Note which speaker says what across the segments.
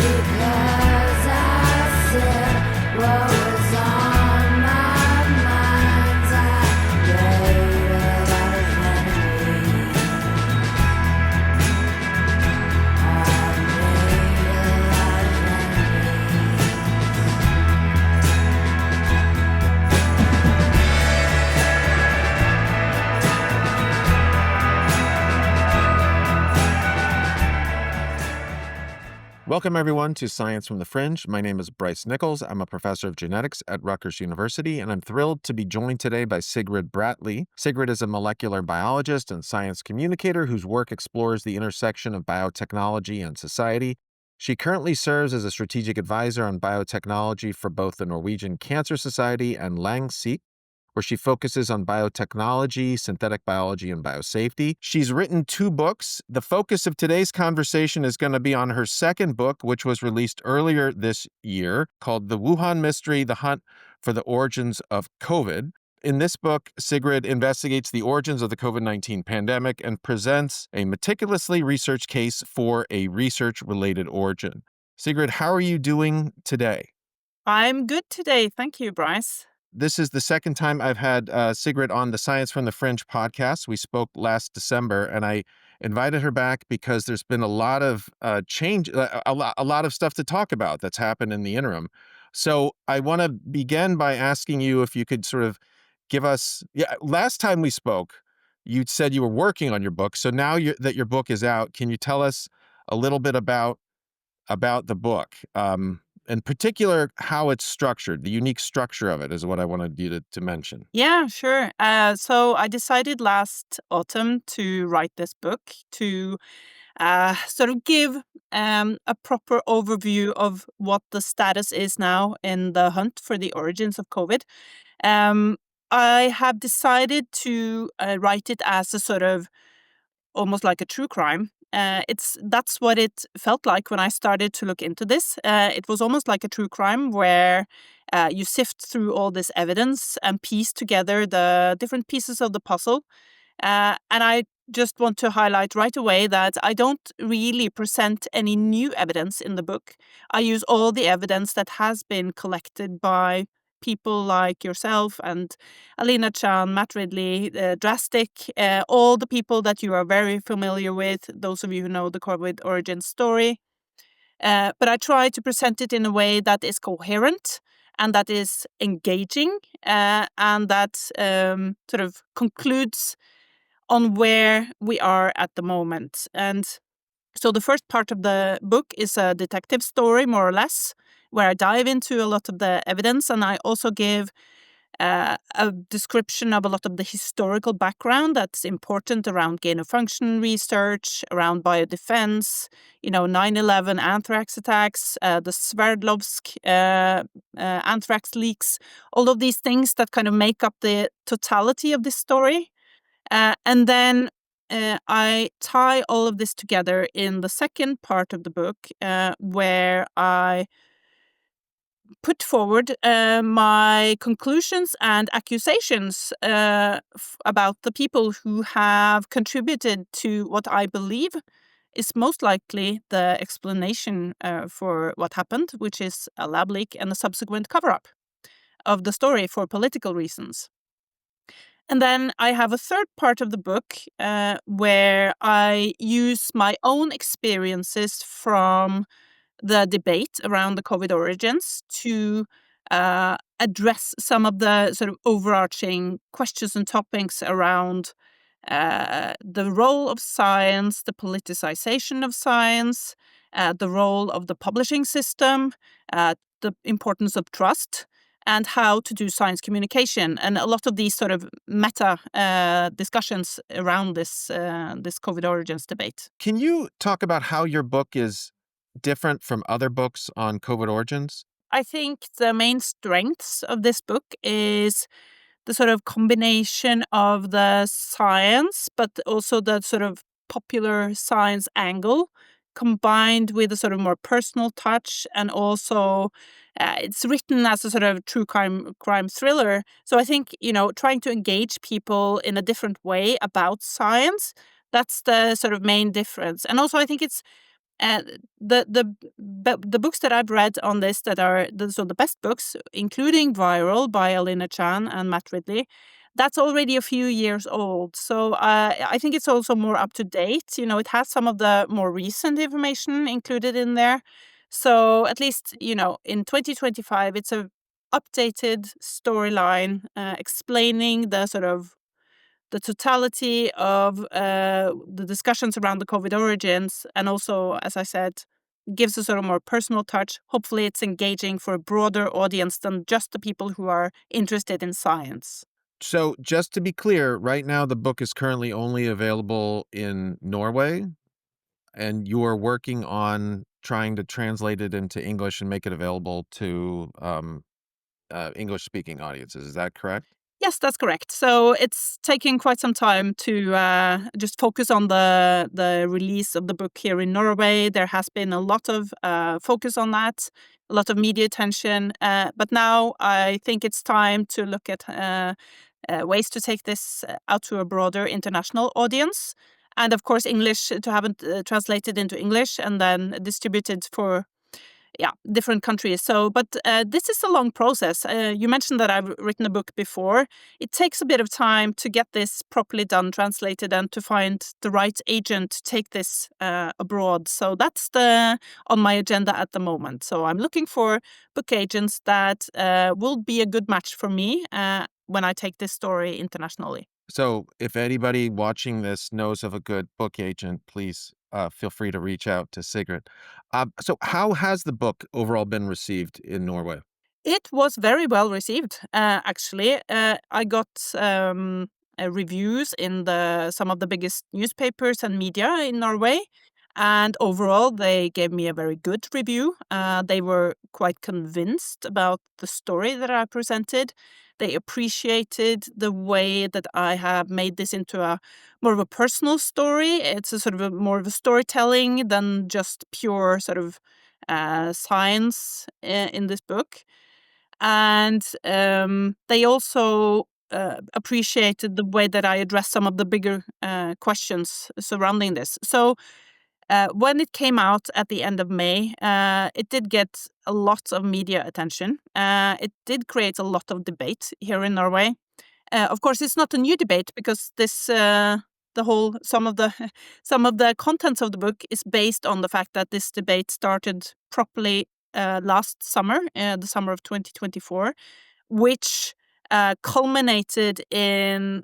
Speaker 1: Because I said what was on my mind. I made a lot of enemies. I made a lot
Speaker 2: Welcome, everyone, to Science from the Fringe. My name is Bryce Nickels. I'm a professor of genetics at Rutgers University, and I'm thrilled to be joined today by Sigrid Bratlie. Sigrid is a molecular biologist and science communicator whose work explores the intersection of biotechnology and society. She currently serves as a strategic advisor on biotechnology for both the Norwegian Cancer Society and Langsik, where she focuses on biotechnology, synthetic biology, and biosafety. She's written 2 books. The focus of today's conversation is going to be on her second book, which was released earlier this year, called The Wuhan Mystery, The Hunt for the Origins of COVID. In this book, Sigrid investigates the origins of the COVID-19 pandemic and presents a meticulously researched case for a research-related origin. Sigrid, how are you doing today?
Speaker 3: I'm good today. Thank you, Bryce.
Speaker 2: This is the second time I've had Sigrid on the Science from the Fringe podcast. We spoke last December, and I invited her back because there's been a lot of change, a lot of stuff to talk about that's happened in the interim. So I want to begin by asking you if you could sort of give us, last time we spoke, you said you were working on your book. So now that your book is out, can you tell us a little bit about the book? In particular, how it's structured, the unique structure of it is what I wanted you to mention.
Speaker 3: Yeah, sure. So I decided last autumn to write this book to sort of give a proper overview of what the status is now in the hunt for the origins of COVID. I have decided to write it as a sort of almost like a true crime. That's what it felt like when I started to look into this. It was almost like a true crime where you sift through all this evidence and piece together the different pieces of the puzzle. And I just want to highlight right away that I don't really present any new evidence in the book. I use all the evidence that has been collected by people like yourself and Alina Chan, Matt Ridley, Drastic, all the people that you are very familiar with, those of you who know the COVID origin story. But I try to present it in a way that is coherent and that is engaging and that sort of concludes on where we are at the moment. And so the first part of the book is a detective story, more or less, where I dive into a lot of the evidence, and I also give a description of a lot of the historical background that's important around gain-of-function research, around biodefense, 9/11 anthrax attacks, the Sverdlovsk anthrax leaks, all of these things that kind of make up the totality of this story. And then I tie all of this together in the second part of the book, where I put forward my conclusions and accusations about the people who have contributed to what I believe is most likely the explanation for what happened, which is a lab leak and a subsequent cover-up of the story for political reasons. And then I have a third part of the book where I use my own experiences from the debate around the COVID origins to address some of the sort of overarching questions and topics around the role of science, the politicization of science, the role of the publishing system, the importance of trust, and how to do science communication, and a lot of these sort of meta discussions around this COVID origins debate.
Speaker 2: Can you talk about how your book is different from other books on COVID origins?
Speaker 3: I think the main strengths of this book is the sort of combination of the science, but also the sort of popular science angle combined with a sort of more personal touch, and also it's written as a sort of true crime thriller. So I think, trying to engage people in a different way about science, that's the sort of main difference. And also I think it's the books that I've read on this that are the best books, including Viral by Alina Chan and Matt Ridley, that's already a few years old. So I think it's also more up to date. It has some of the more recent information included in there. So at least, in 2025, it's a updated storyline explaining the totality of the discussions around the COVID origins, and also, as I said, gives a sort of more personal touch. Hopefully, it's engaging for a broader audience than just the people who are interested in science.
Speaker 2: So, just to be clear, right now the book is currently only available in Norway, and you are working on trying to translate it into English and make it available to English-speaking audiences. Is that correct?
Speaker 3: Yes, that's correct. So it's taking quite some time to just focus on the release of the book here in Norway. There has been a lot of focus on that, a lot of media attention. But now I think it's time to look at ways to take this out to a broader international audience. And of course, English, to have it translated into English and then distributed for different countries. So, but this is a long process. You mentioned that I've written a book before. It takes a bit of time to get this properly done, translated, and to find the right agent to take this abroad. So that's on my agenda at the moment. So I'm looking for book agents that will be a good match for me when I take this story internationally.
Speaker 2: So, if anybody watching this knows of a good book agent, please feel free to reach out to Sigrid. So, how has the book overall been received in Norway?
Speaker 3: It was very well received, actually. I got reviews in some of the biggest newspapers and media in Norway, and overall, they gave me a very good review. They were quite convinced about the story that I presented. They appreciated the way that I have made this into a more of a personal story. It's a sort of more of a storytelling than just pure sort of science in this book. And they also appreciated the way that I addressed some of the bigger questions surrounding this. So when it came out at the end of May, it did get a lot of media attention. It did create a lot of debate here in Norway. Of course, it's not a new debate because some of the some of the contents of the book is based on the fact that this debate started properly last summer, the summer of 2024, which culminated in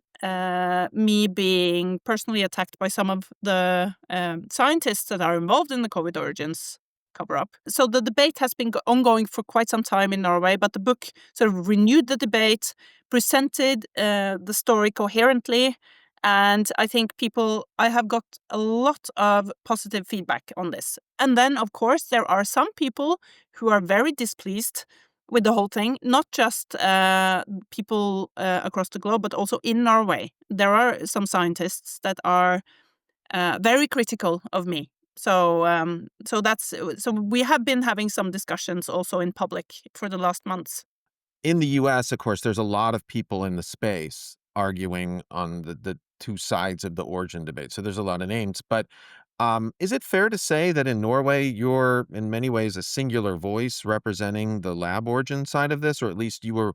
Speaker 3: me being personally attacked by some of the scientists that are involved in the COVID origins cover up. So the debate has been ongoing for quite some time in Norway, but the book sort of renewed the debate, presented the story coherently, and I think I have got a lot of positive feedback on this. And then, of course, there are some people who are very displeased with the whole thing, not just people across the globe, but also in Norway. There are some scientists that are very critical of me. So we have been having some discussions also in public for the last months.
Speaker 2: In the US, of course, there's a lot of people in the space arguing on the two sides of the origin debate. So there's a lot of names. But is it fair to say that in Norway, you're in many ways a singular voice representing the lab origin side of this, or at least you were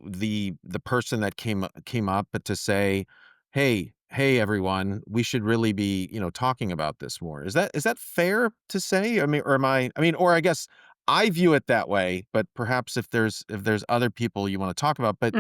Speaker 2: the person that came up to say, hey everyone, we should really be, talking about this more. Is that fair to say? I mean, or am I mean, or I guess I view it that way, but perhaps if there's other people you want to talk about, but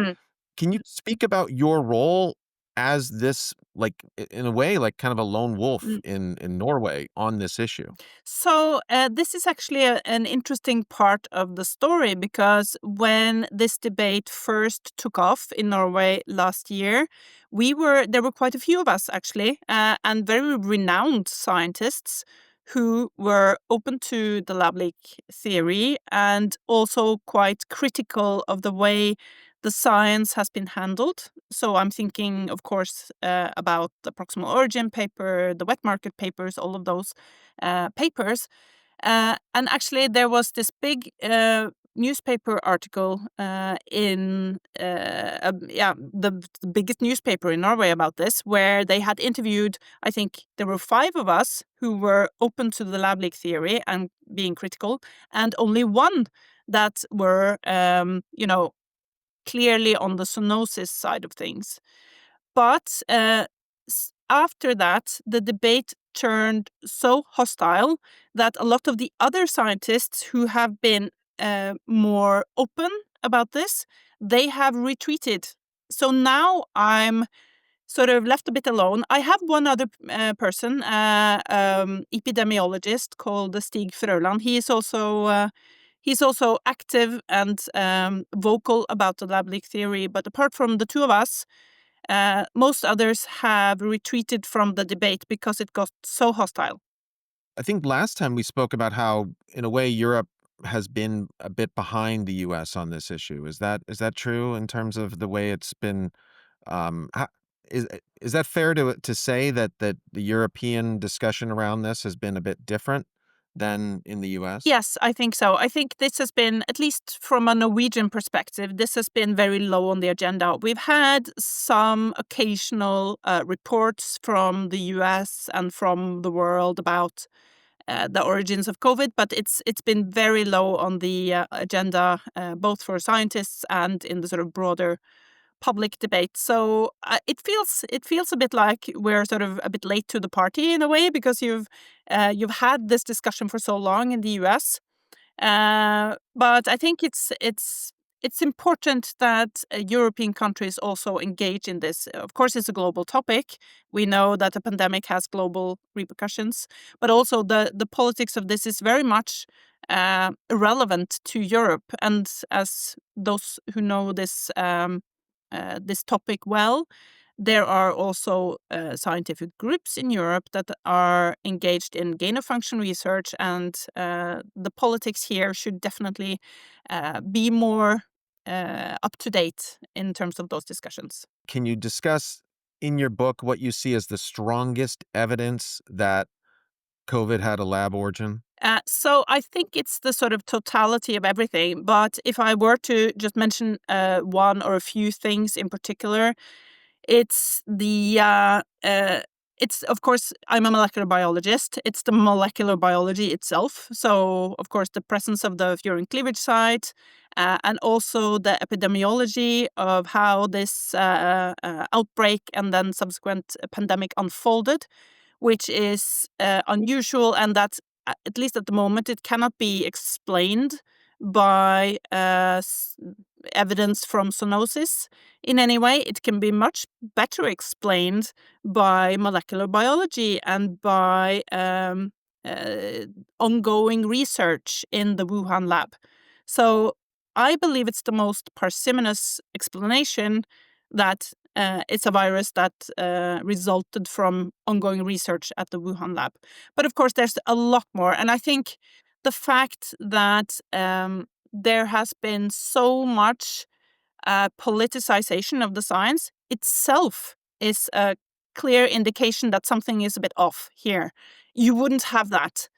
Speaker 2: can you speak about your role as this, like, in a way, like kind of a lone wolf
Speaker 3: Mm.
Speaker 2: in Norway on this issue?
Speaker 3: So this is actually an interesting part of the story because when this debate first took off in Norway last year, there were quite a few of us actually, and very renowned scientists who were open to the lab leak theory and also quite critical of the way the science has been handled. So I'm thinking, of course, about the proximal origin paper, the wet market papers, all of those papers. And actually, there was this big newspaper article in the biggest newspaper in Norway about this, where they had interviewed, I think there were 5 of us who were open to the lab leak theory and being critical, and only 1 that were, clearly on the zoonosis side of things. But after that, the debate turned so hostile that a lot of the other scientists who have been more open about this, they have retreated. So now I'm sort of left a bit alone. I have one other person, epidemiologist called Stig Frøland. He's also active and vocal about the lab leak theory. But apart from the 2 of us, most others have retreated from the debate because it got so hostile.
Speaker 2: I think last time we spoke about how, in a way, Europe has been a bit behind the U.S. on this issue. Is that true in terms of the way it's been? How, is that fair to say that the European discussion around this has been a bit different than in the U.S.?
Speaker 3: Yes, I think so. I think this has been, at least from a Norwegian perspective, this has been very low on the agenda. We've had some occasional reports from the US and from the world about the origins of COVID, but it's been very low on the agenda, both for scientists and in the sort of broader public debate. So it feels a bit like we're sort of a bit late to the party in a way, because you've had this discussion for so long in the US. But I think it's important that European countries also engage in this. Of course, it's a global topic. We know that the pandemic has global repercussions, but also the politics of this is very much relevant to Europe. And as those who know this topic well, there are also scientific groups in Europe that are engaged in gain-of-function research, and the politics here should definitely be more up to date in terms of those discussions.
Speaker 2: Can you discuss in your book what you see as the strongest evidence that COVID had a lab origin?
Speaker 3: So I think it's the sort of totality of everything. But if I were to just mention one or a few things in particular, it's it's, of course, I'm a molecular biologist. It's the molecular biology itself. So, of course, the presence of the furin cleavage site, and also the epidemiology of how this outbreak and then subsequent pandemic unfolded, which is unusual, and that, at least at the moment, it cannot be explained by evidence from zoonosis in any way. It can be much better explained by molecular biology and by ongoing research in the Wuhan lab. So I believe it's the most parsimonious explanation that it's a virus that resulted from ongoing research at the Wuhan lab. But of course, there's a lot more. And I think the fact that there has been so much politicization of the science itself is a clear indication that something is a bit off here. You wouldn't have that.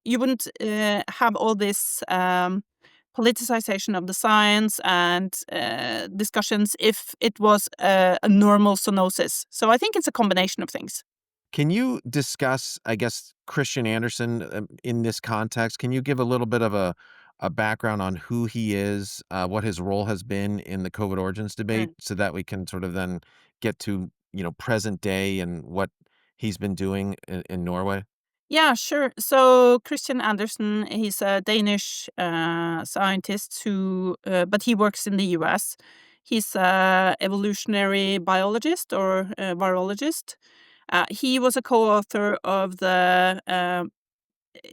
Speaker 3: You wouldn't have all this politicization of the science and discussions if it was a normal zoonosis. So I think it's a combination of things.
Speaker 2: Can you discuss, I guess, Kristian Andersen in this context? Can you give a little bit of a background on who he is, what his role has been in the COVID origins debate, so that we can sort of then get to, present day and what he's been doing in Norway?
Speaker 3: Yeah, sure. So Kristian Andersen, he's a Danish scientist but he works in the US. He's a evolutionary biologist or virologist. He was a co-author of the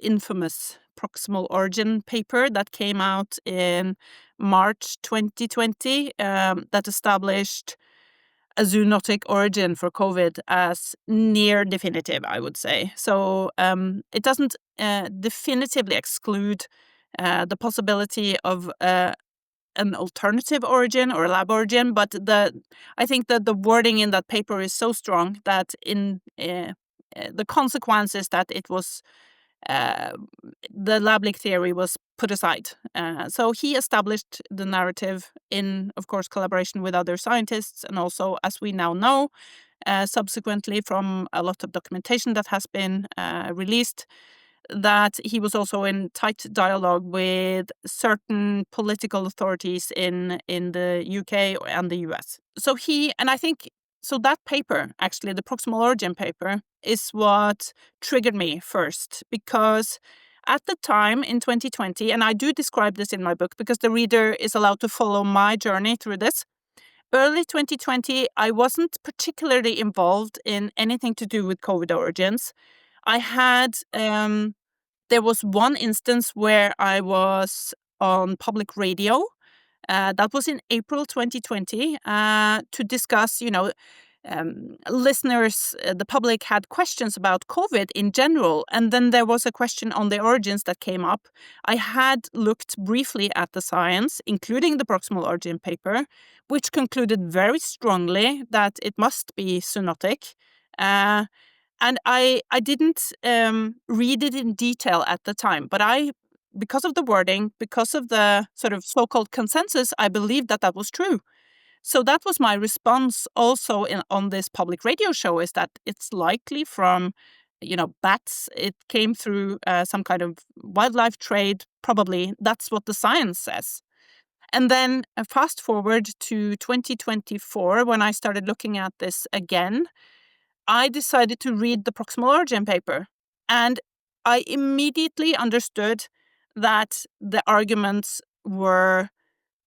Speaker 3: infamous proximal origin paper that came out in March 2020, that established a zoonotic origin for COVID as near definitive, I would say. So it doesn't definitively exclude the possibility of an alternative origin or a lab origin, but I think that the wording in that paper is so strong that in the consequence is that it was uh, the lab leak theory was put aside. So he established the narrative in, of course, collaboration with other scientists, and also, as we now know, subsequently from a lot of documentation that has been released, that he was also in tight dialogue with certain political authorities in the UK and the US. So I think, so that paper, actually, the proximal origin paper, is what triggered me first, because at the time in 2020, and I do describe this in my book because the reader is allowed to follow my journey through this. Early 2020, I wasn't particularly involved in anything to do with COVID origins. I had there was one instance where I was on public radio. That was in April 2020 to discuss, listeners, the public had questions about COVID in general. And then there was a question on the origins that came up. I had looked briefly at the science, including the proximal origin paper, which concluded very strongly that it must be zoonotic. And I didn't read it in detail at the time, but because of the wording, because of the sort of so-called consensus, I believed that that was true. So that was my response also on this public radio show, is that it's likely from, bats. It came through some kind of wildlife trade, probably. That's what the science says. And then fast forward to 2024, when I started looking at this again, I decided to read the proximal origin paper, and I immediately understood that the arguments were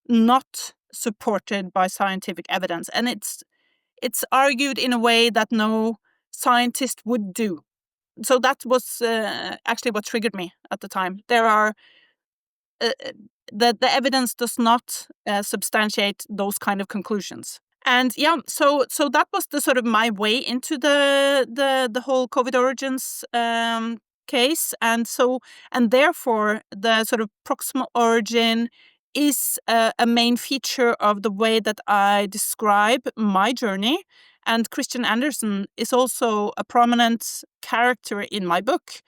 Speaker 3: not supported by scientific evidence, and it's argued in a way that no scientist would do. So that was actually what triggered me at the time. There are the evidence does not substantiate those kind of conclusions. And yeah, so that was the sort of my way into the whole COVID origins case, and therefore the sort of proximal origin is a main feature of the way that I describe my journey. And Kristian Andersen is also a prominent character in my book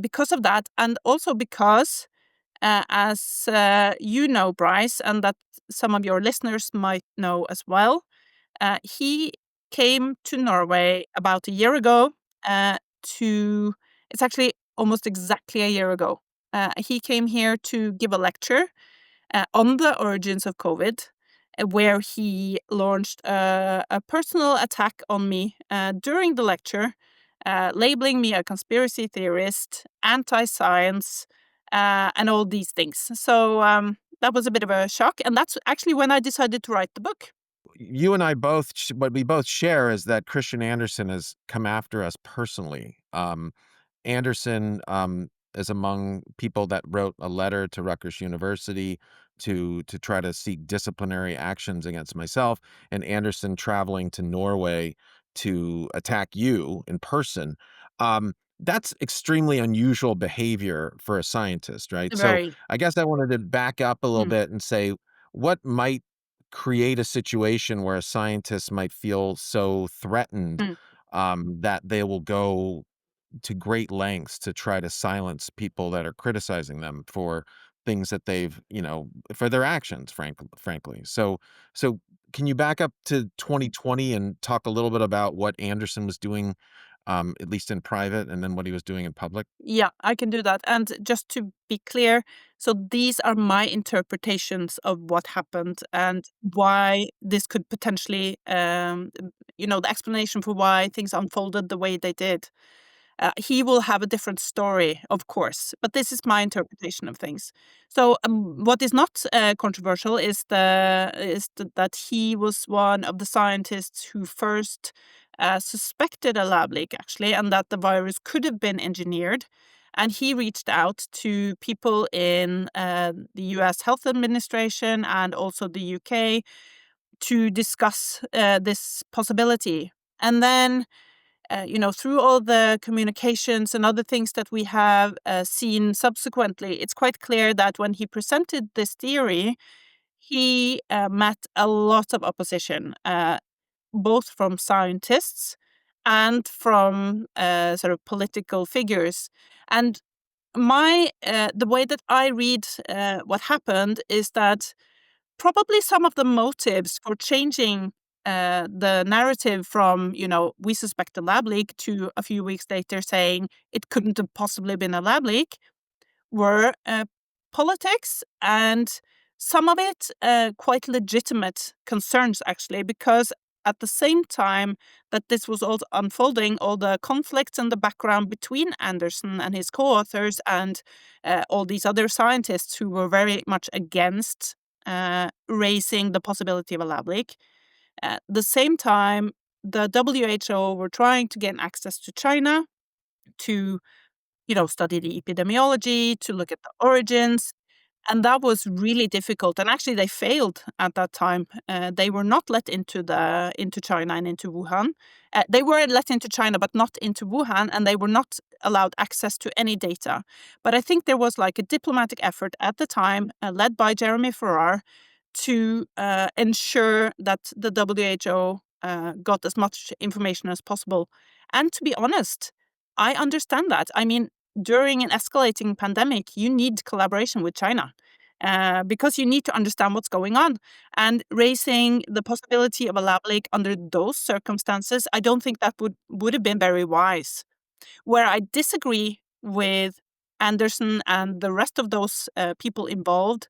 Speaker 3: because of that, and also because, as you know, Bryce, and that some of your listeners might know as well, he came to Norway about a year ago. It's actually almost exactly a year ago. He came here to give a lecture on the origins of COVID, where he launched a personal attack on me during the lecture, labeling me a conspiracy theorist, anti-science, and all these things. So that was a bit of a shock, and that's actually when I decided to write the book.
Speaker 2: You and I both, what we both share is that Kristian Andersen has come after us personally. Andersen is among people that wrote a letter to Rutgers University to try to seek disciplinary actions against myself, and Andersen traveling to Norway to attack you in person. That's extremely unusual behavior for a scientist, right? So
Speaker 3: Very.
Speaker 2: I guess I wanted to back up a little
Speaker 3: Mm,
Speaker 2: bit and say, what might create a situation where a scientist might feel so threatened
Speaker 3: mm.
Speaker 2: that they will go to great lengths to try to silence people that are criticizing them for things that for their actions, frankly. So can you back up to 2020 and talk a little bit about what Anderson was doing, at least in private, and then what he was doing in public?
Speaker 3: Yeah, I can do that. And just to be clear, so these are my interpretations of what happened and why this could potentially, the explanation for why things unfolded the way they did. He will have a different story, of course, but this is my interpretation of things. So, what is not controversial is that he was one of the scientists who first suspected a lab leak, actually, and that the virus could have been engineered. And he reached out to people in the U.S. Health Administration and also the UK to discuss this possibility. And then through all the communications and other things that we have seen subsequently, it's quite clear that when he presented this theory, he met a lot of opposition, both from scientists and from sort of political figures. And the way that I read what happened is that probably some of the motives for changing the narrative from, we suspect a lab leak to a few weeks later saying it couldn't have possibly been a lab leak were politics, and some of it quite legitimate concerns, actually, because at the same time that this was all unfolding, all the conflicts in the background between Andersen and his co-authors and all these other scientists who were very much against raising the possibility of a lab leak. At the same time, the WHO were trying to gain access to China to study the epidemiology, to look at the origins. And that was really difficult. And actually, they failed at that time. They were not let into China and into Wuhan. They were let into China, but not into Wuhan, and they were not allowed access to any data. But I think there was like a diplomatic effort at the time, led by Jeremy Farrar, to ensure that the WHO got as much information as possible. And to be honest, I understand that. I mean, during an escalating pandemic, you need collaboration with China because you need to understand what's going on. And raising the possibility of a lab leak under those circumstances, I don't think that would have been very wise. Where I disagree with Andersen and the rest of those people involved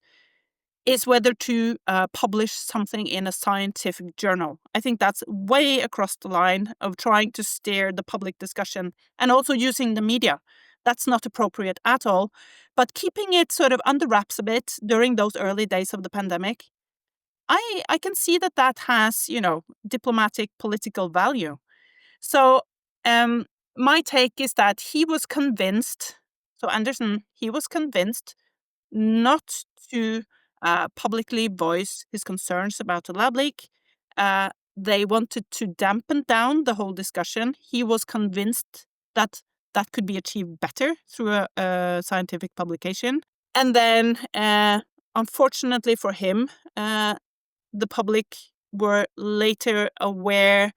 Speaker 3: is whether to publish something in a scientific journal. I think that's way across the line of trying to steer the public discussion and also using the media. That's not appropriate at all. But keeping it sort of under wraps a bit during those early days of the pandemic, I can see that has, diplomatic, political value. So my take is that he was convinced, so Andersen, he was convinced not to publicly voice his concerns about the lab leak. They wanted to dampen down the whole discussion. He was convinced that that could be achieved better through a scientific publication. And then, unfortunately for him, the public were later aware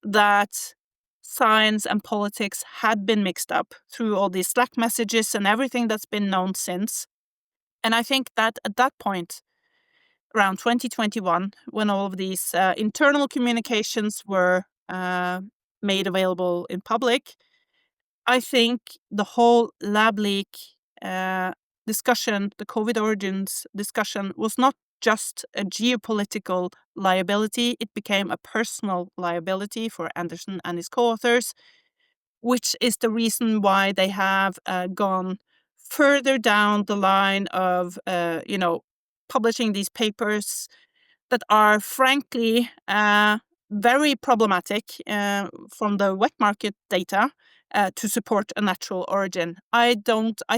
Speaker 3: that science and politics had been mixed up through all these Slack messages and everything that's been known since. And I think that at that point, around 2021, when all of these internal communications were made available in public, I think the whole lab leak discussion, the COVID origins discussion, was not just a geopolitical liability. It became a personal liability for Andersen and his co-authors, which is the reason why they have gone further down the line of, publishing these papers that are frankly very problematic from the wet market data to support a natural origin. I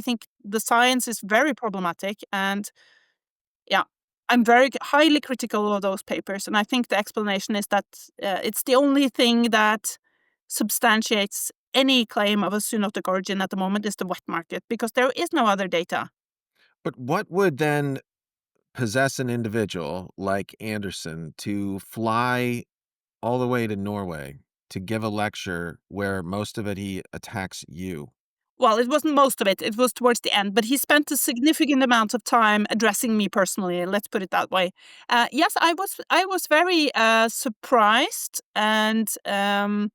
Speaker 3: think the science is very problematic, and yeah, I'm very highly critical of those papers. And I think the explanation is that it's the only thing that substantiates any claim of a zoonotic origin at the moment is the wet market, because there is no other data.
Speaker 2: But what would then possess an individual like Andersen to fly all the way to Norway to give a lecture where most of it he attacks you?
Speaker 3: Well, it wasn't most of it. It was towards the end, but he spent a significant amount of time addressing me personally. Let's put it that way. Yes, I was very surprised, and I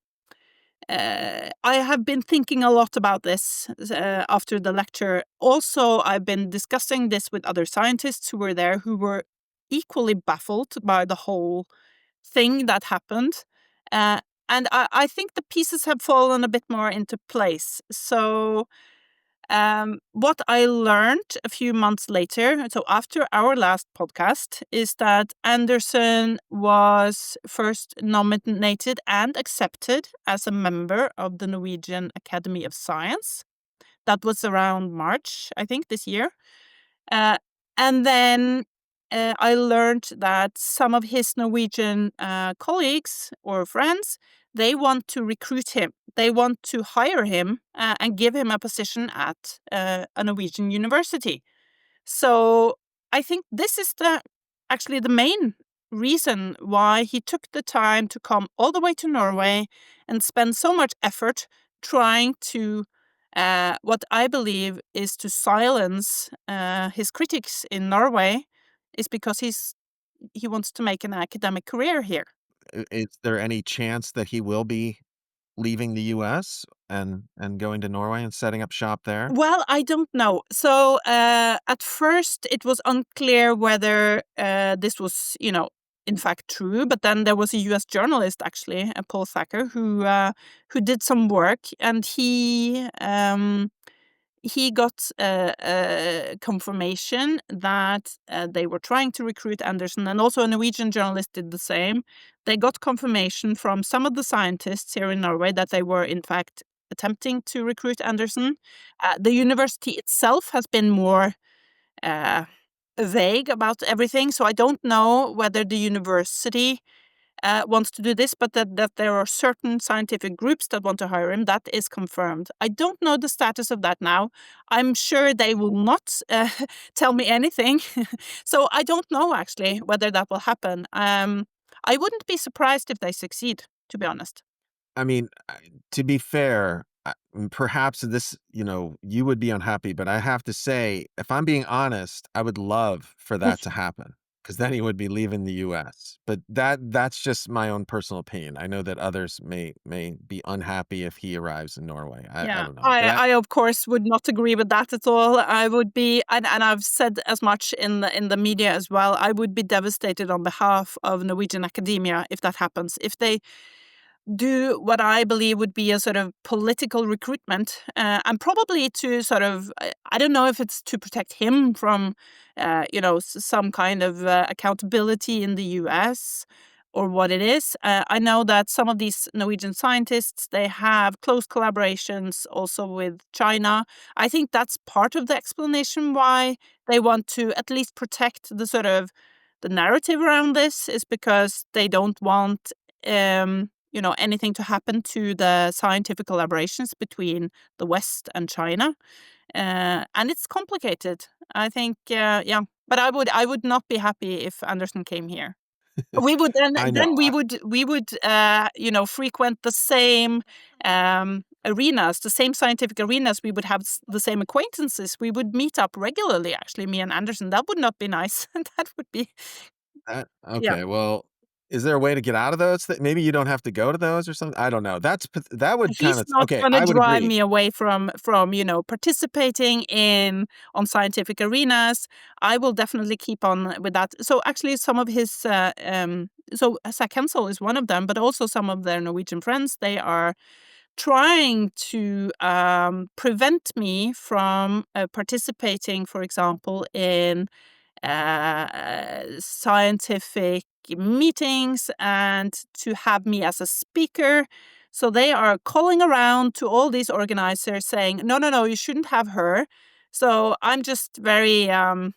Speaker 3: have been thinking a lot about this after the lecture. Also, I've been discussing this with other scientists who were there, who were equally baffled by the whole thing that happened. Uh, and I think the pieces have fallen a bit more into place. So what I learned a few months later, so after our last podcast, is that Andersen was first nominated and accepted as a member of the Norwegian Academy of Science. That was around March, I think, this year. Uh, and then I learned that some of his Norwegian colleagues or friends, they want to recruit him. They want to hire him and give him a position at a Norwegian university. So I think this is actually the main reason why he took the time to come all the way to Norway and spend so much effort trying to what I believe is to silence his critics in Norway is because he wants to make an academic career here.
Speaker 2: Is there any chance that he will be leaving the US and going to Norway and setting up shop there?
Speaker 3: Well, I don't know. So at first, it was unclear whether this was, in fact true. But then there was a U.S. journalist, actually, Paul Thacker, who did some work, and he got confirmation that they were trying to recruit Andersen, and also a Norwegian journalist did the same. They got confirmation from some of the scientists here in Norway that they were, in fact, attempting to recruit Andersen. The university itself has been more uh, vague about everything, so I don't know whether the university wants to do this, but that there are certain scientific groups that want to hire him, that is confirmed. I don't know the status of that now. I'm sure they will not tell me anything. So I don't know, actually, whether that will happen. I wouldn't be surprised if they succeed, to be honest.
Speaker 2: I mean, to be fair, perhaps this, you would be unhappy, but I have to say, if I'm being honest, I would love for that to happen because then he would be leaving the US. But that's just my own personal opinion. I know that others may be unhappy if he arrives in Norway. I
Speaker 3: Yeah,
Speaker 2: don't know. But
Speaker 3: I of course would not agree with that at all. I would be, and I've said as much in the media as well. I would be devastated on behalf of Norwegian academia if that happens. If they do what I believe would be a sort of political recruitment, and probably to sort of, I don't know if it's to protect him from, some kind of accountability in the US or what it is. I know that some of these Norwegian scientists, they have close collaborations also with China. I think that's part of the explanation why they want to at least protect the sort of the narrative around this, is because they don't want anything to happen to the scientific collaborations between the West and China. And it's complicated. I think, yeah. But I would not be happy if Andersen came here. We would then
Speaker 2: I know.
Speaker 3: then we would frequent the same arenas, the same scientific arenas. We would have the same acquaintances. We would meet up regularly. Actually, me and Andersen. That would not be nice. That would be, yeah.
Speaker 2: Okay, well, is there a way to get out of those? Maybe you don't have to go to those or something? I don't know. That would
Speaker 3: He's
Speaker 2: kinda
Speaker 3: not
Speaker 2: okay,
Speaker 3: gonna
Speaker 2: I would
Speaker 3: drive
Speaker 2: agree.
Speaker 3: me away from participating in on scientific arenas. I will definitely keep on with that. So actually some of his so Zach Hensel is one of them, but also some of their Norwegian friends, they are trying to prevent me from participating, for example, in scientific meetings and to have me as a speaker. So they are calling around to all these organizers saying, no, no, no, you shouldn't have her. So I'm just very, yeah,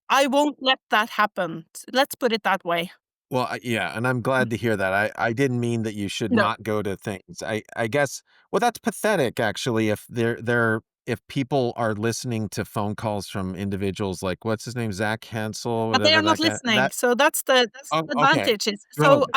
Speaker 3: I won't let that happen. Let's put it that way.
Speaker 2: Well, yeah, and I'm glad to hear that. I didn't mean that you should
Speaker 3: No.
Speaker 2: not go to things. I guess well, that's pathetic actually if if people are listening to phone calls from individuals like what's his name, Zach Hansel,
Speaker 3: But they
Speaker 2: whatever
Speaker 3: are not
Speaker 2: that guy
Speaker 3: listening,
Speaker 2: that
Speaker 3: so that's
Speaker 2: oh,
Speaker 3: the
Speaker 2: okay.
Speaker 3: advantage is so
Speaker 2: Good.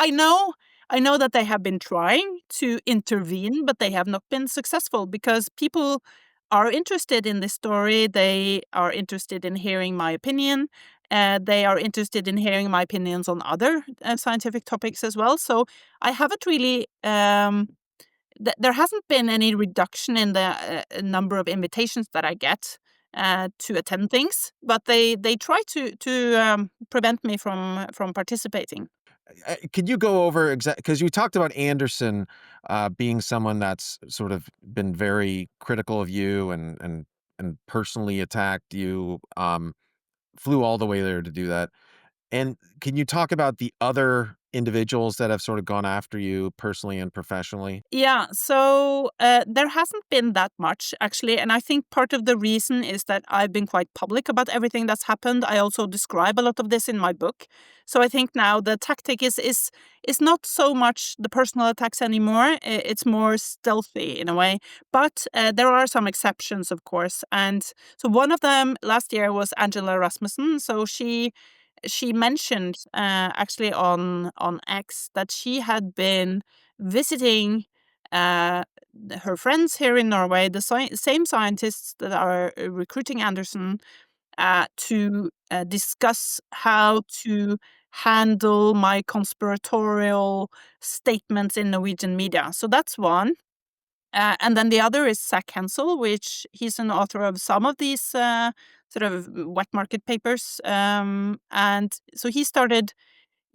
Speaker 3: I know that they have been trying to intervene, but they have not been successful because people are interested in this story. They are interested in hearing my opinion. They are interested in hearing my opinions on other scientific topics as well. So I haven't really there hasn't been any reduction in the number of invitations that I get to attend things, but they try to prevent me from participating.
Speaker 2: Could you go over because you talked about Anderson being someone that's sort of been very critical of you and personally attacked you, flew all the way there to do that. And can you talk about the other individuals that have sort of gone after you personally and professionally?
Speaker 3: Yeah, so there hasn't been that much actually, and I think part of the reason is that I've been quite public about everything that's happened. I also describe a lot of this in my book, so I think now the tactic is not so much the personal attacks anymore. It's more stealthy in a way, but there are some exceptions, of course. And so one of them last year was Angela Rasmussen. So she she mentioned actually on X that she had been visiting her friends here in Norway, the same scientists that are recruiting Andersen, to discuss how to handle my conspiratorial statements in Norwegian media. So that's one. And then the other is Zach Hensel, which he's an author of some of these sort of wet market papers. And so he started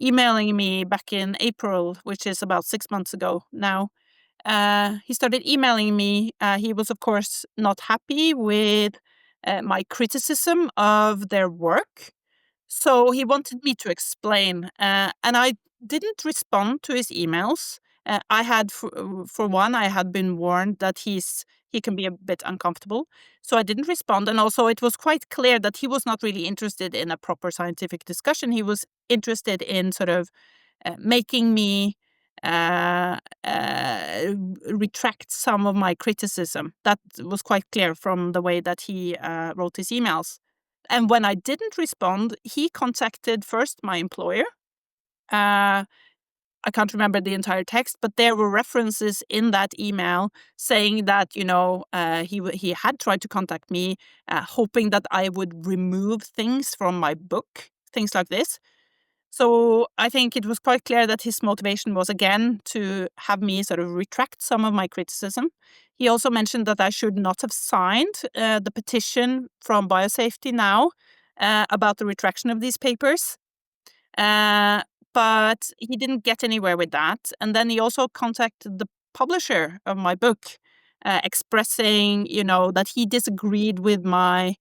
Speaker 3: emailing me back in April, which is about 6 months ago now. He started emailing me. He was, of course, not happy with my criticism of their work. So he wanted me to explain, and I didn't respond to his emails. I had, for one, I had been warned that he can be a bit uncomfortable, so I didn't respond. And also, it was quite clear that he was not really interested in a proper scientific discussion. He was interested in sort of making me uh, uh, retract some of my criticism. That was quite clear from the way that he wrote his emails. And when I didn't respond, he contacted first my employer. I can't remember the entire text, but there were references in that email saying that, he had tried to contact me, hoping that I would remove things from my book, things like this. So I think it was quite clear that his motivation was, again, to have me sort of retract some of my criticism. He also mentioned that I should not have signed the petition from Biosafety Now about the retraction of these papers. Uh, but he didn't get anywhere with that. And then he also contacted the publisher of my book, expressing, that he disagreed with my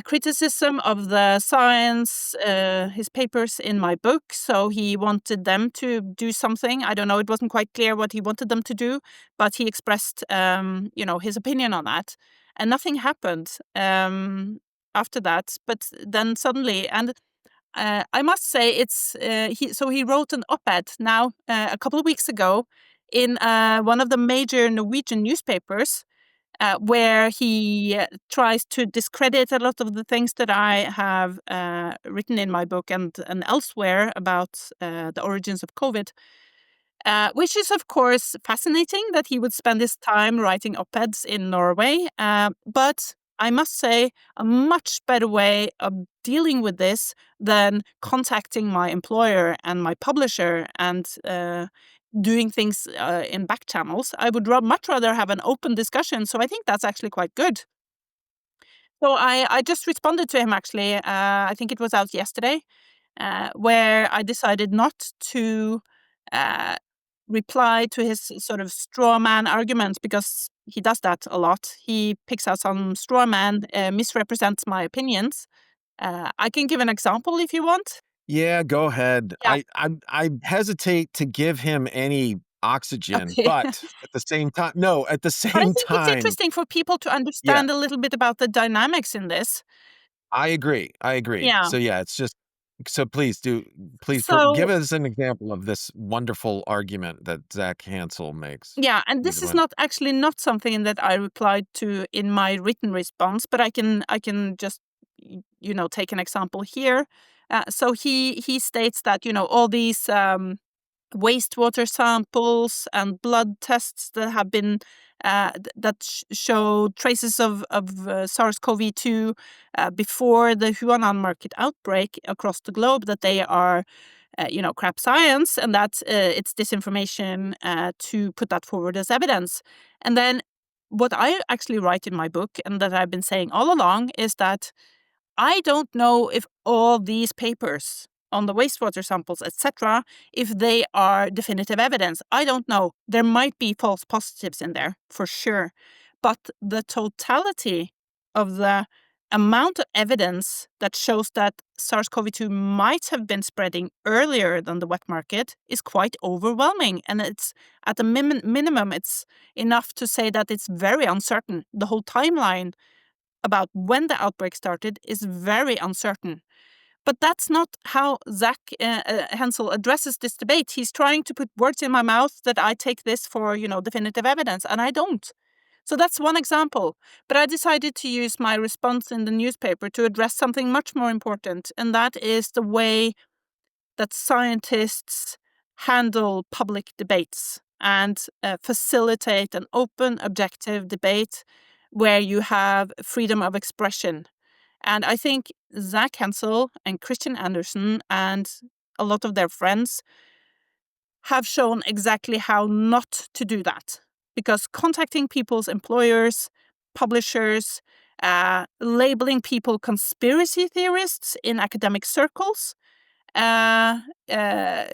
Speaker 3: criticism of the science, his papers in my book. So he wanted them to do something. I don't know. It wasn't quite clear what he wanted them to do, but he expressed, his opinion on that. And nothing happened after that. But then suddenly, and I must say, he wrote an op-ed now a couple of weeks ago in one of the major Norwegian newspapers, where he tries to discredit a lot of the things that I have written in my book and elsewhere about the origins of COVID, which is, of course, fascinating that he would spend his time writing op-eds in Norway. But I must say, a much better way of dealing with this than contacting my employer and my publisher and doing things in back channels. I would much rather have an open discussion. So I think that's actually quite good. So I just responded to him, actually. I think it was out yesterday, where I decided not to reply to his sort of straw man arguments, because he does that a lot. He picks out some straw man, misrepresents my opinions. I can give an example if you want.
Speaker 2: Yeah, go ahead.
Speaker 3: Yeah.
Speaker 2: I hesitate to give him any oxygen,
Speaker 3: Okay.
Speaker 2: but at the same time, no, at the
Speaker 3: But I
Speaker 2: same
Speaker 3: think it's
Speaker 2: time,
Speaker 3: interesting for people to
Speaker 2: yeah,
Speaker 3: understand a little bit about the dynamics in this.
Speaker 2: I agree. I agree.
Speaker 3: Yeah.
Speaker 2: So yeah, it's just so please give
Speaker 3: So,
Speaker 2: us an example of this wonderful argument that Zach Hansel makes.
Speaker 3: yeah, and this
Speaker 2: Either
Speaker 3: is
Speaker 2: one.
Speaker 3: not something that I replied to in my written response, but I can just take an example here. So he states that all these wastewater samples and blood tests that have been that show traces of SARS-CoV-2 before the Wuhan market outbreak across the globe, that they are crap science, and that it's disinformation to put that forward as evidence. And then what I actually write in my book, and that I've been saying all along, is that I don't know if all these papers on the wastewater samples, etc., if they are definitive evidence. I don't know. There might be false positives in there, for sure. But the totality of the amount of evidence that shows that SARS-CoV-2 might have been spreading earlier than the wet market is quite overwhelming. And it's at a minimum, it's enough to say that it's very uncertain. The whole timeline about when the outbreak started is very uncertain. But that's not how Zach Hensel addresses this debate. He's trying to put words in my mouth that I take this for, definitive evidence, and I don't. So that's one example. But I decided to use my response in the newspaper to address something much more important, and that is the way that scientists handle public debates and facilitate an open, objective debate where you have freedom of expression. And I think Zach Hensel and Kristian Andersen and a lot of their friends have shown exactly how not to do that. Because contacting people's employers, publishers, labeling people conspiracy theorists in academic circles, uh, uh,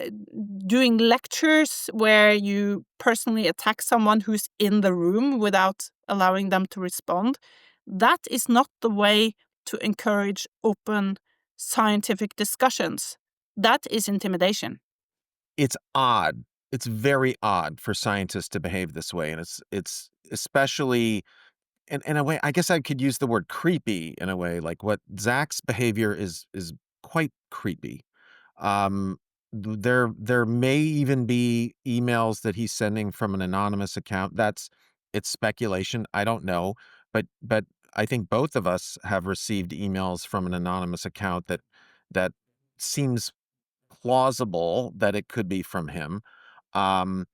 Speaker 3: doing lectures where you personally attack someone who's in the room without allowing them to respond, that is not the way to encourage open scientific discussions. That is intimidation.
Speaker 2: It's odd. It's very odd for scientists to behave this way, and it's especially in a way, I guess I could use the word creepy in a way, like what Zach's behavior is quite creepy. Um, there may even be emails that he's sending from an anonymous account. It's speculation. I don't know, but I think both of us have received emails from an anonymous account that seems plausible that it could be from him. Um,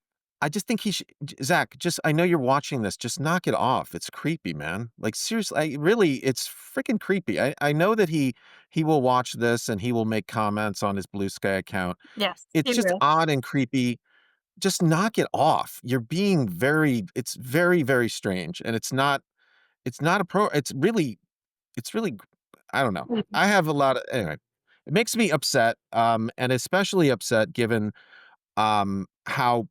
Speaker 2: I just think he should, Zach, just, I know you're watching this, just knock it off. It's creepy, man. Like seriously, really, it's freaking creepy. I know that he will watch this and he will make comments on his Blue Sky account.
Speaker 3: Yes,
Speaker 2: It's
Speaker 3: he
Speaker 2: just
Speaker 3: will.
Speaker 2: odd and creepy. Just knock it off. You're being it's very, very strange. And it's not it's really, I don't know. I have a lot of, anyway, it makes me upset. And especially upset given, how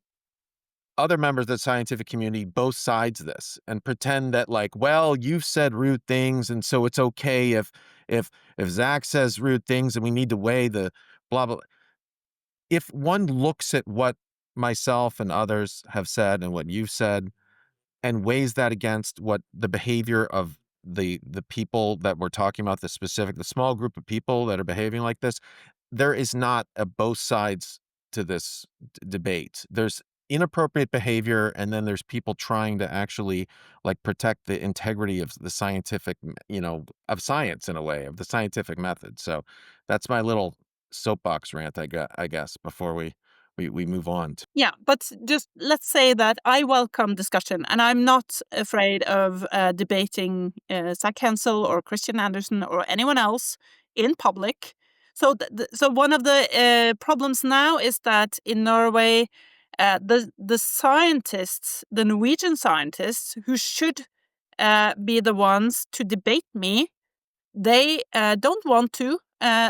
Speaker 2: other members of the scientific community both sides this and pretend that like, well, you've said rude things, and so it's okay if if Zach says rude things, and we need to weigh the blah blah. If one looks at what myself and others have said and what you've said and weighs that against what the behavior of the people that we're talking about, the small group of people that are behaving like this, there is not a both sides to this debate. There's inappropriate behavior, and then there's people trying to actually like protect the integrity of the scientific, of science in a way, of the scientific method. So that's my little soapbox rant, I guess, before we move on.
Speaker 3: Yeah, but just let's say that I welcome discussion, and I'm not afraid of debating Zach Hensel or Kristian Andersen or anyone else in public. So, so one of the problems now is that in Norway, the scientists, the Norwegian scientists, who should be the ones to debate me, they don't want to.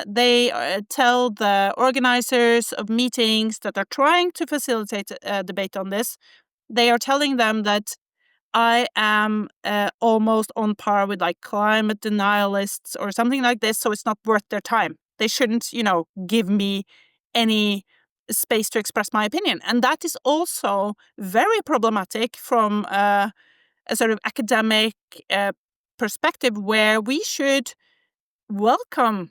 Speaker 3: They tell the organizers of meetings that are trying to facilitate a debate on this, they are telling them that I am almost on par with like climate denialists or something like this, so it's not worth their time. They shouldn't, give me any space to express my opinion. And that is also very problematic from a sort of academic perspective where we should welcome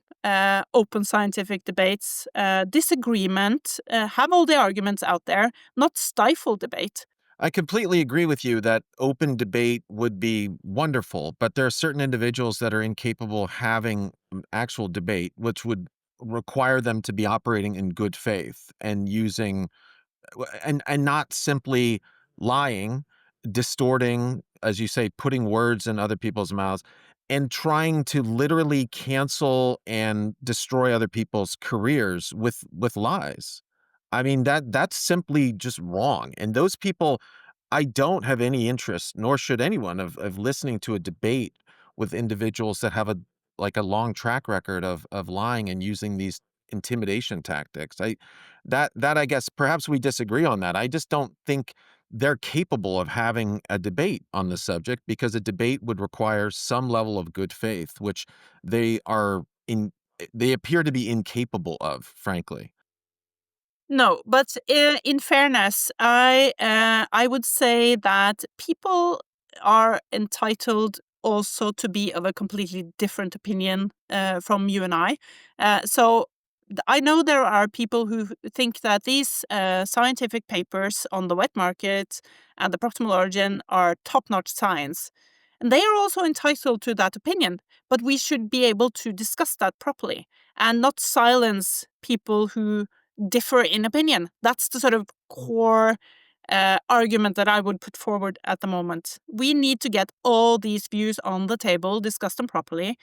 Speaker 3: open scientific debates, disagreement, have all the arguments out there, not stifle debate.
Speaker 2: I completely agree with you that open debate would be wonderful, but there are certain individuals that are incapable of having actual debate, which would require them to be operating in good faith and using and not simply lying, distorting, as you say, putting words in other people's mouths, and trying to literally cancel and destroy other people's careers with lies. I mean, that's simply just wrong. And those people, I don't have any interest, nor should anyone, of listening to a debate with individuals that have a long track record of lying and using these intimidation tactics. That I guess perhaps we disagree on that. I just don't think they're capable of having a debate on the subject, because a debate would require some level of good faith, which they are in they appear to be incapable of, frankly.
Speaker 3: No, but in fairness, I would say that people are entitled also to be of a completely different opinion from you and I. So I know there are people who think that these scientific papers on the wet market and the proximal origin are top-notch science. And they are also entitled to that opinion, but we should be able to discuss that properly and not silence people who differ in opinion. That's the sort of core argument that I would put forward at the moment. We need to get all these views on the table, discuss them properly.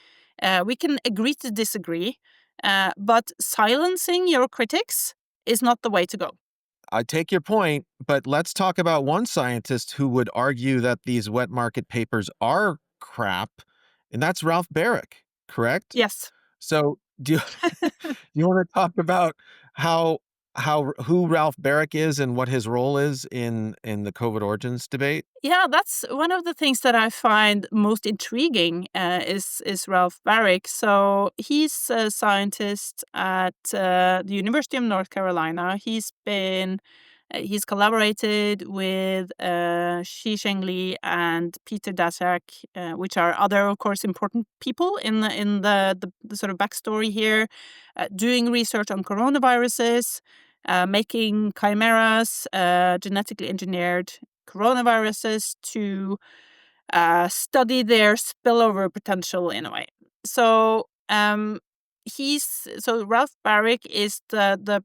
Speaker 3: We can agree to disagree, but silencing your critics is not the way to go.
Speaker 2: I take your point, but let's talk about one scientist who would argue that these wet market papers are crap, and that's Ralph Baric, correct?
Speaker 3: Yes.
Speaker 2: So do you, do you want to talk about how who Ralph Baric is and what his role is in the COVID origins debate?
Speaker 3: Yeah, that's one of the things that I find most intriguing is Ralph Baric. So he's a scientist at the University of North Carolina. He's collaborated with Shisheng Li and Peter Daszak, which are other, of course, important people in the sort of backstory here, doing research on coronaviruses, making chimeras, genetically engineered coronaviruses to study their spillover potential in a way. So Ralph Baric is the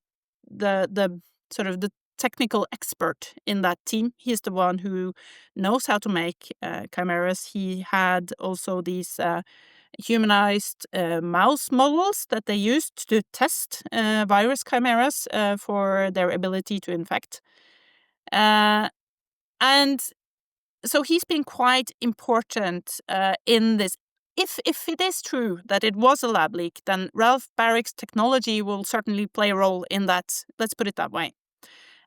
Speaker 3: sort of the technical expert in that team. He's the one who knows how to make chimeras. He had also these humanized mouse models that they used to test virus chimeras for their ability to infect. And so he's been quite important in this. If it is true that it was a lab leak, then Ralph Barrick's technology will certainly play a role in that. Let's put it that way.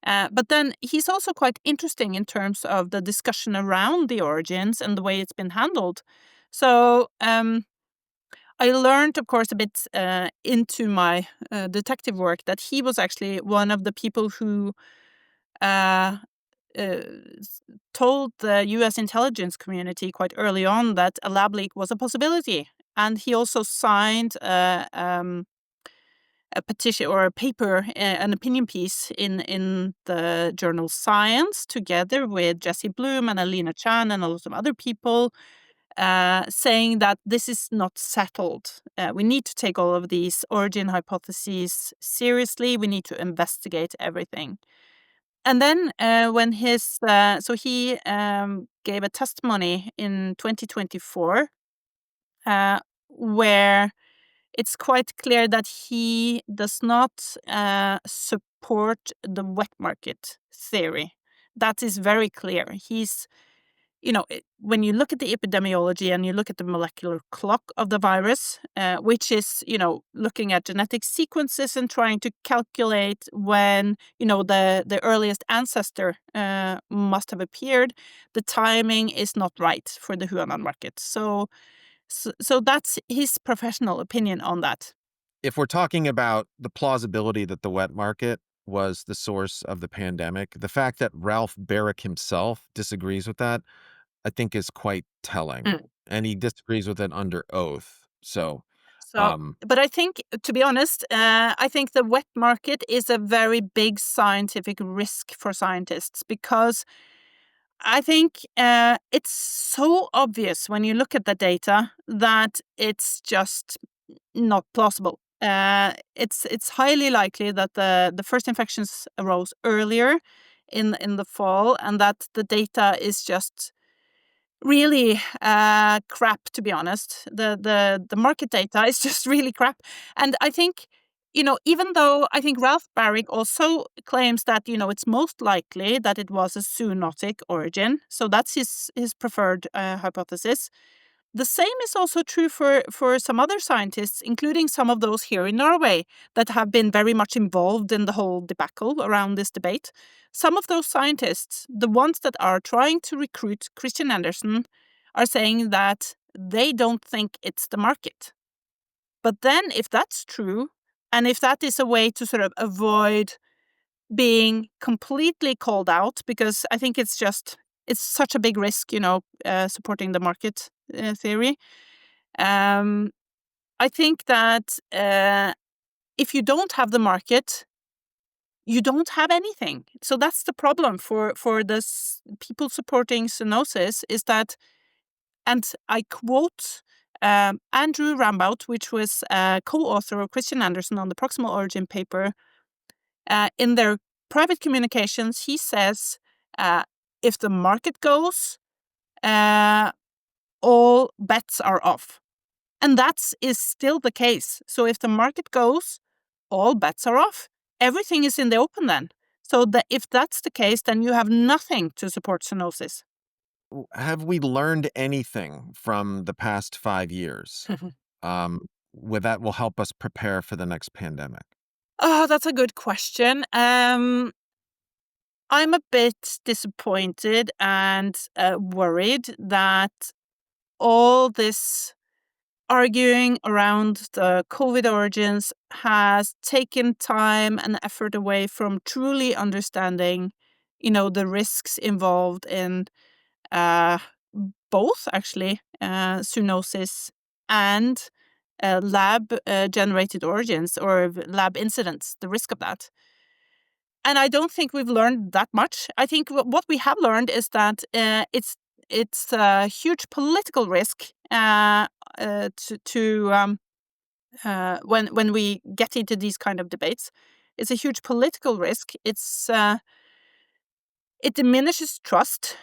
Speaker 3: But then he's also quite interesting in terms of the discussion around the origins and the way it's been handled. So I learned, of course, a bit into my detective work that he was actually one of the people who uh, uh, told the US intelligence community quite early on that a lab leak was a possibility. And he also signed a petition or a paper, an opinion piece in the journal Science, together with Jesse Bloom and Alina Chan and a lot of other people, saying that this is not settled. We need to take all of these origin hypotheses seriously. We need to investigate everything. And then when he gave a testimony in 2024 where it's quite clear that he does not support the wet market theory. That is very clear. When you look at the epidemiology and you look at the molecular clock of the virus, which is, looking at genetic sequences and trying to calculate when, the earliest ancestor must have appeared, the timing is not right for the Wuhan market. So that's his professional opinion on that.
Speaker 2: If we're talking about the plausibility that the wet market was the source of the pandemic, the fact that Ralph Baric himself disagrees with that, I think is quite telling.
Speaker 3: Mm.
Speaker 2: And he disagrees with it under oath. So,
Speaker 3: So, but I think, to be honest, I think the wet market is a very big scientific risk for scientists because I think it's so obvious when you look at the data that it's just not plausible. It's highly likely that the first infections arose earlier in the fall, and that the data is just really crap. To be honest, the market data is just really crap, and I think. Even though I think Ralph Baric also claims that, it's most likely that it was a zoonotic origin. So that's his preferred hypothesis. The same is also true for some other scientists, including some of those here in Norway that have been very much involved in the whole debacle around this debate. Some of those scientists, the ones that are trying to recruit Kristian Andersen, are saying that they don't think it's the market. But then, if that's true, and if that is a way to sort of avoid being completely called out, because I think it's such a big risk, supporting the market theory. I think that if you don't have the market, you don't have anything. So that's the problem for this people supporting zoonosis is that, and I quote Andrew Rambout, which was a co-author of Kristian Andersen on the proximal origin paper. In their private communications, he says, if the market goes, all bets are off. And that is still the case. So if the market goes, all bets are off. Everything is in the open then. So if that's the case, then you have nothing to support zoonosis.
Speaker 2: Have we learned anything from the past 5 years? With that will help us prepare for the next pandemic.
Speaker 3: Oh, that's a good question. I'm a bit disappointed and worried that all this arguing around the COVID origins has taken time and effort away from truly understanding, the risks involved in both actually zoonosis and lab generated origins or lab incidents, the risk of that. And I don't think we've learned that much. I think what we have learned is that it's a huge political risk when we get into these kind of debates. It's a huge political risk. It diminishes trust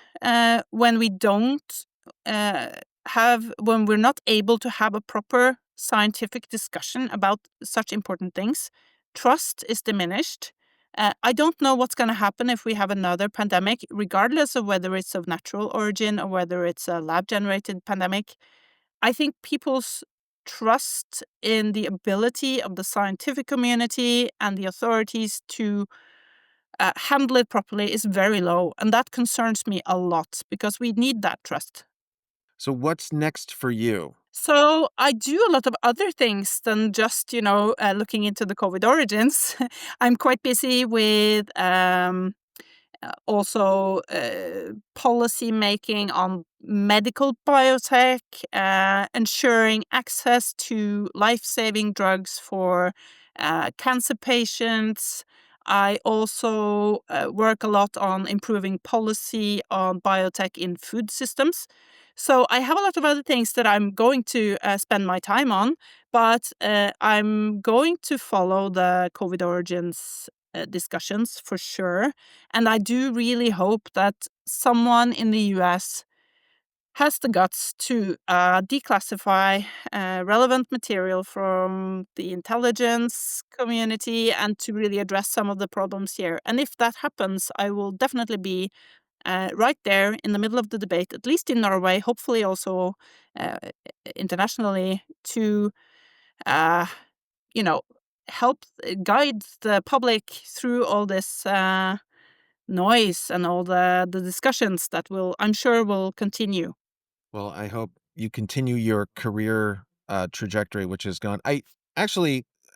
Speaker 3: when we don't when we're not able to have a proper scientific discussion about such important things. Trust is diminished. I don't know what's going to happen if we have another pandemic, regardless of whether it's of natural origin or whether it's a lab-generated pandemic. I think people's trust in the ability of the scientific community and the authorities to handle it properly is very low. And that concerns me a lot because we need that trust.
Speaker 2: So what's next for you?
Speaker 3: So I do a lot of other things than just, looking into the COVID origins. I'm quite busy with also policy making on medical biotech, ensuring access to life-saving drugs for cancer patients. I also work a lot on improving policy on biotech in food systems. So I have a lot of other things that I'm going to spend my time on, but I'm going to follow the COVID origins discussions for sure. And I do really hope that someone in the US has the guts to declassify relevant material from the intelligence community and to really address some of the problems here. And if that happens, I will definitely be right there in the middle of the debate, at least in Norway, hopefully also internationally, to help guide the public through all this noise and all the discussions that I'm sure will continue.
Speaker 2: Well, I hope you continue your career trajectory, which has gone.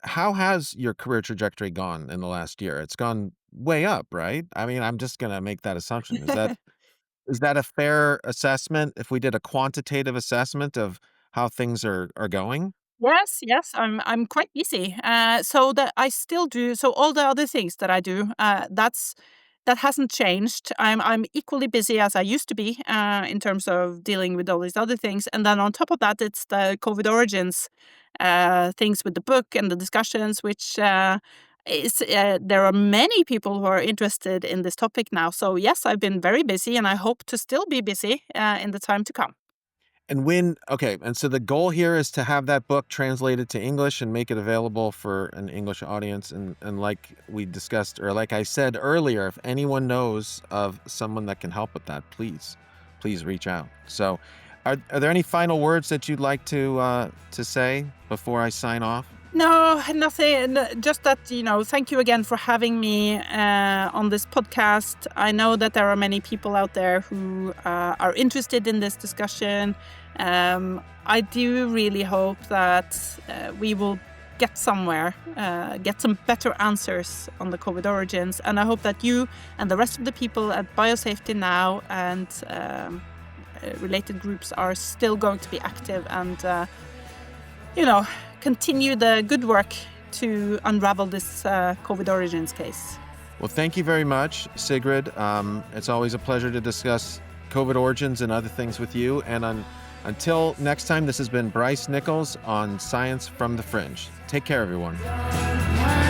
Speaker 2: How has your career trajectory gone in the last year? It's gone way up, right? I mean, I'm just going to make that assumption. Is that a fair assessment if we did a quantitative assessment of how things are going?
Speaker 3: Yes, I'm quite busy. So that I still do. So all the other things that I do, that hasn't changed. I'm equally busy as I used to be in terms of dealing with all these other things. And then on top of that, it's the COVID origins things with the book and the discussions, which there are many people who are interested in this topic now. So yes, I've been very busy, and I hope to still be busy in the time to come.
Speaker 2: And so the goal here is to have that book translated to English and make it available for an English audience. And like we discussed, or like I said earlier, if anyone knows of someone that can help with that, please reach out. So are there any final words that you'd like to say before I sign off?
Speaker 3: No, nothing. Just that, thank you again for having me on this podcast. I know that there are many people out there who are interested in this discussion. I do really hope that we will get somewhere, get some better answers on the COVID origins. And I hope that you and the rest of the people at Biosafety Now and related groups are still going to be active and, continue the good work to unravel this COVID origins case.
Speaker 2: Well, thank you very much, Sigrid. It's always a pleasure to discuss COVID origins and other things with you. And until next time, this has been Bryce Nickels on Science from the Fringe. Take care, everyone.
Speaker 1: One